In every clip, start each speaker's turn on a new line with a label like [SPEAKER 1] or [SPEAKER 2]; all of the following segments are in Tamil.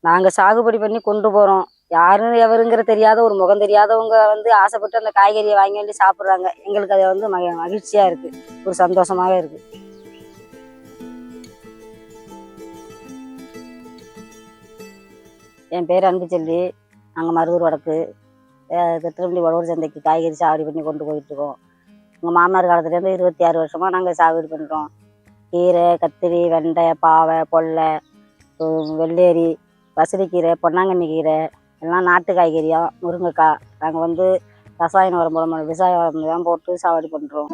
[SPEAKER 1] நாங்கள் சாகுபடி பண்ணி கொண்டு போகிறோம். யாரும் எவருங்கிற தெரியாத ஒரு முகம் தெரியாதவங்க வந்து ஆசைப்பட்டு அந்த காய்கறியை வாங்கி வந்து சாப்பிட்றாங்க. எங்களுக்கு அது வந்து மகிழ்ச்சியாக இருக்குது, ஒரு சந்தோஷமாகவே இருக்குது. என் பேர் அன்புச்செல்வி. நாங்கள் மருதூர் வடக்கு திருவள்ளி உழவர் சந்தைக்கு காய்கறி சாகுபடி பண்ணி கொண்டு போயிட்டுருக்கோம். எங்கள் மாமனார் காலத்துலேருந்து 26 வருஷமாக நாங்கள் சாகுபடி பண்ணுறோம். கீரை, கத்திரி, வெண்டை, பாவை, பொல்லை, வெள்ளேரி, பசலிக்கீரை, பொன்னாங்கண்ணி கீரை எல்லாம் நாட்டு காய்கறியாக, முருங்கைக்காய். நாங்கள் வந்து ரசாயன உரம் போட மாட்டோம், விவசாய உரம் தான் போட்டு சாகுபடி பண்ணுறோம்.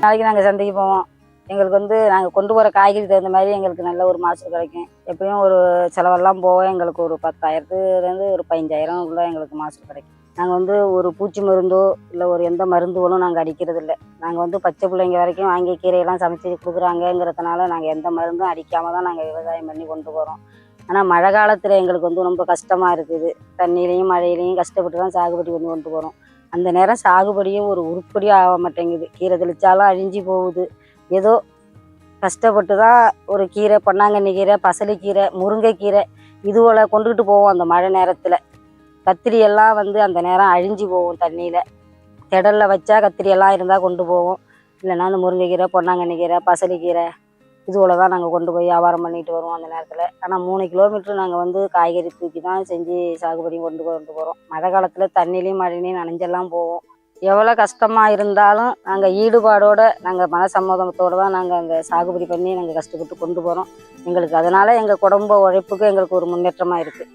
[SPEAKER 1] நாளைக்கு நாங்கள் சந்தைக்கு போவோம். எங்களுக்கு வந்து நாங்கள் கொண்டு போகிற காய்கறி தகுந்த மாதிரி எங்களுக்கு நல்ல ஒரு மாசு கிடைக்கும். எப்படியும் ஒரு செலவெல்லாம் போக எங்களுக்கு ஒரு 10,000லேருந்து ஒரு 15,000 உள்ள எங்களுக்கு மாசு கிடைக்கும். நாங்கள் வந்து ஒரு பூச்சி மருந்தோ இல்லை ஒரு எந்த மருந்துகளும் நாங்கள் அடிக்கிறது இல்லை. நாங்கள் வந்து பச்சை பிள்ளைங்க வரைக்கும் வாங்கி கீரையெல்லாம் சமைச்சு கொடுக்குறாங்கங்கிறதுனால நாங்கள் எந்த மருந்தும் அடிக்காமல் தான் நாங்கள் விவசாயம் பண்ணி கொண்டு போகிறோம். ஆனால் மழை காலத்தில் எங்களுக்கு வந்து ரொம்ப கஷ்டமாக இருக்குது. தண்ணியிலையும் மழையிலையும் கஷ்டப்பட்டு தான் சாகுபடி பண்ணி கொண்டு போகிறோம். அந்த நேரம் சாகுபடியும் ஒரு உருப்படியும் ஆக மாட்டேங்குது. கீரை தெளித்தாலும் அழிஞ்சு போகுது. ஏதோ கஷ்டப்பட்டு தான் ஒரு கீரை, பொன்னாங்கண்ணி கீரை, பசலிக்கீரை, முருங்கைக்கீரை இதுவோல கொண்டுக்கிட்டு போவோம். அந்த மழை நேரத்தில் கத்திரியெல்லாம் வந்து அந்த நேரம் அழிஞ்சு போகும். தண்ணியில் திடலில் வச்சா கத்திரியெல்லாம் இருந்தால் கொண்டு போவோம். இல்லைன்னா அந்த முருங்கைக்கீரை, பொன்னாங்கண்ணி கீரை, பசலிக்கீரை இதுவோல தான் நாங்கள் கொண்டு போய் வியாபாரம் பண்ணிட்டு வருவோம் அந்த நேரத்தில். ஆனால் 3 கிலோமீட்டர் நாங்கள் வந்து காய்கறி தூக்கி தான் செஞ்சு சாகுபடி கொண்டு போகிறோம். மழை காலத்தில் தண்ணிலையும் மழையிலையும் நனைஞ்செல்லாம் போவோம். எவ்வளோ கஷ்டமாக இருந்தாலும் நாங்கள் ஈடுபாடோடு, நாங்கள் மனசம்மதத்தோடு தான் நாங்கள் அங்கே சாகுபடி பண்ணி நாங்கள் கஷ்டப்பட்டு கொண்டு போகிறோம். எங்களுக்கு அதனால் எங்கள் குடும்ப உழைப்புக்கு எங்களுக்கு ஒரு முன்னேற்றமாக இருக்குது.